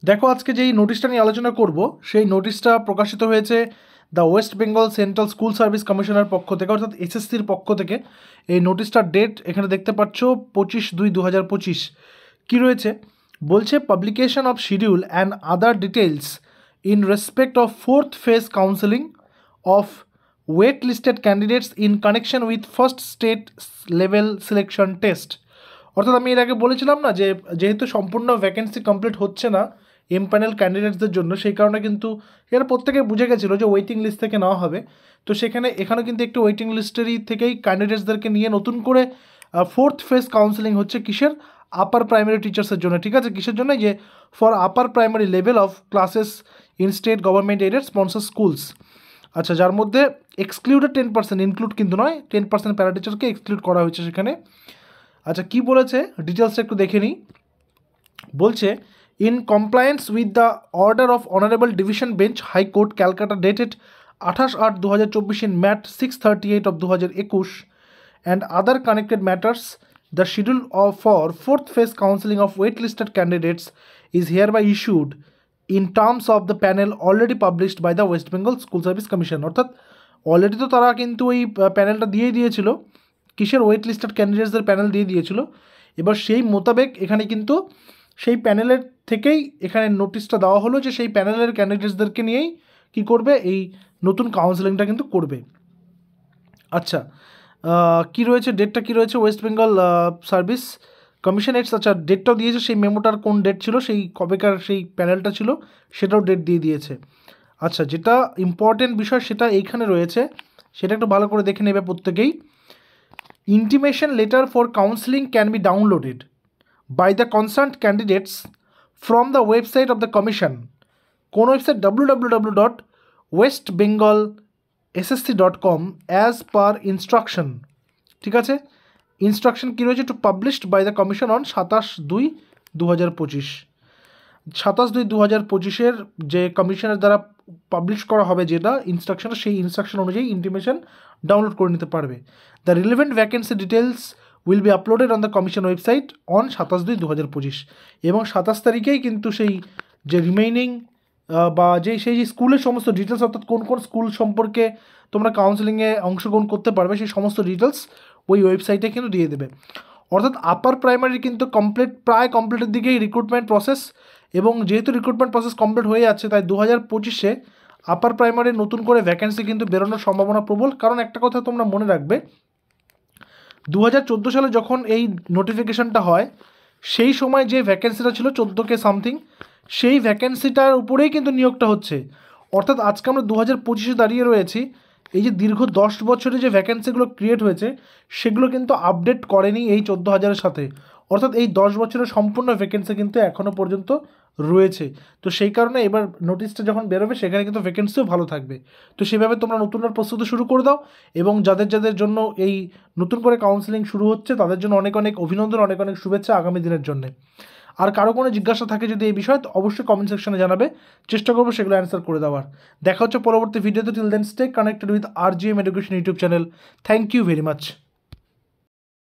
দেখো আজকে যেই নোটিশটা নিয়ে আলোচনা করব সেই নোটিশটা প্রকাশিত হয়েছে the West Bengal central school service কমিশনের পক্ষ থেকে, অর্থাৎ এসএসসির পক্ষ থেকে। এই নোটিশটার ডেট এখানে দেখতে পাচ্ছ 25/2/2025। কী রয়েছে বলছে, publication of schedule and other details in respect of fourth phase counselling of wait listed candidates in connection with first state level selection test. অর্থাৎ আমি এর আগে বলেছিলাম না যে যেহেতু সম্পূর্ণ ভ্যাকেন্সি কমপ্লিট হচ্ছে না এম প্যানেল ক্যান্ডিডেটসদের জন্য, সেই কারণে কিন্তু এরা প্রত্যেকে বুঝে গেছিলো যে ওয়েটিং লিস্ট থেকে নেওয়া হবে। তো এখানে কিন্তু একটু ওয়েটিং লিস্টেরই থেকেই ক্যান্ডিডেটসদেরকে নিয়ে নতুন করে ফোর্থ ফেজ কাউন্সেলিং হচ্ছে কিসের, আপার প্রাইমারি টিচার্সের জন্য। ঠিক আছে, কিসের জন্য, যে for upper primary level of classes in state government aided sponsored schools. আচ্ছা, যার মধ্যে এক্সক্লুডেড 10%, ইনক্লুড কিন্তু নয়, 10% প্যারা টিচারকে এক্সক্লুড করা হয়েছে সেখানে। আচ্ছা, কি বলেছে ডিটেলসটা একটু দেখে নিই। বলছে, in compliance with the order of honourable division bench high court Calcutta dated 28/8/2024 in MAT 6/38/2021 and other connected matters, the schedule for fourth phase counselling of wait listed candidates is hereby issued in terms of the panel already published by the West Bengal school service commission. অর্থাৎ already তো তারা কিন্তু ওই প্যানেলটা দিয়েই দিয়েছিল, কিসের, wait listed ক্যান্ডিডেটসদের panel দিয়ে দিয়েছিল। এবার সেই মোতাবেক এখানে কিন্তু সেই প্যানেলের থেকেই এখানে নোটিশটা দেওয়া হলো যে সেই প্যানেলের ক্যান্ডিডেটসদেরকে নিয়েই কী করবে, এই নতুন কাউন্সেলিংটা কিন্তু করবে। আচ্ছা, কী রয়েছে, ডেটটা কী রয়েছে, West Bengal service commission ads. আচ্ছা, ডেটটাও দিয়েছে, সেই মেমোটার কোন ডেট ছিল, সেই কবেকার সেই প্যানেলটা ছিল সেটাও ডেট দিয়ে দিয়েছে। আচ্ছা, যেটা ইম্পর্টেন্ট বিষয় সেটা এইখানে রয়েছে, সেটা একটু ভালো করে দেখে নেবে প্রত্যেকেই। Intimation letter for counseling can be downloaded by the concerned candidates from the website of the commission. কোন website, www.westbengalssc.com as per instruction। ঠিক আছে, ইনস্ট্রাকশন কী রয়েছে, to published by the commission on 27/2/2025। 27/2/2025 যে কমিশনের দ্বারা পাবলিশ করা হবে যেটা ইনস্ট্রাকশন, সেই ইনস্ট্রাকশন অনুযায়ী ইন্টিমেশন ডাউনলোড করে নিতে পারবে। The relevant vacancy details will be uploaded on the commission website on 27/2/2025। এবং 27 তারিখেই কিন্তু সেই যে রিমেইনিং বা সেই স্কুলের সমস্ত ডিটেলস, অর্থাৎ কোন কোন স্কুল সম্পর্কে তোমরা কাউন্সেলিংয়ে অংশগ্রহণ করতে পারবে সেই সমস্ত ডিটেলস ওই ওয়েবসাইটে কিন্তু দিয়ে দেবে। অর্থাৎ আপার প্রাইমারি কিন্তু প্রায় কমপ্লিটের দিকেই রিক্রুটমেন্ট প্রসেস, এবং যেহেতু রিক্রুটমেন্ট প্রসেস কমপ্লিট হয়ে যাচ্ছে তাই 2025-এ আপার প্রাইমারির নতুন করে ভ্যাকেন্সি কিন্তু বেরোনোর সম্ভাবনা প্রবল। কারণ একটা কথা তোমরা মনে রাখবে, 2014 সালে যখন এই নোটিফিকেশনটা হয় সেই সময় যে ভ্যাকেন্সিটা ছিল 14K সামথিং, সেই ভ্যাকেন্সিটার উপরেই কিন্তু নিয়োগটা হচ্ছে। অর্থাৎ আজকে আমরা 2025-এ দাঁড়িয়ে রয়েছি, এই যে দীর্ঘ 10 বছরে যে ভ্যাকেন্সিগুলো ক্রিয়েট হয়েছে সেগুলো কিন্তু আপডেট করেনি এই 14,000-এর সাথে। অর্থাৎ এই 10 বছরের সম্পূর্ণ ভ্যাকেন্সি কিন্তু এখনও পর্যন্ত রয়েছে। তো সেই কারণে এবার নোটিশটা যখন বেরোবে সেখানে কিন্তু ভ্যাকেন্সিও ভালো থাকবে। তো সেভাবে তোমরা নতুন প্রস্তুতি শুরু করে দাও, এবং যাদের যাদের জন্য এই নতুন করে কাউন্সেলিং শুরু হচ্ছে তাদের জন্য অনেক অনেক অভিনন্দন, অনেক অনেক শুভেচ্ছা আগামী দিনের জন্য। আর কারো কোনো জিজ্ঞাসা থাকে যদি এই বিষয়ে, তো অবশ্যই কমেন্ট সেকশনে জানাবে, চেষ্টা করবো সেগুলো অ্যান্সার করে দেওয়ার। দেখা হচ্ছে পরবর্তী ভিডিওতে। Till then stay connected with RGM education YouTube channel. Thank you very much.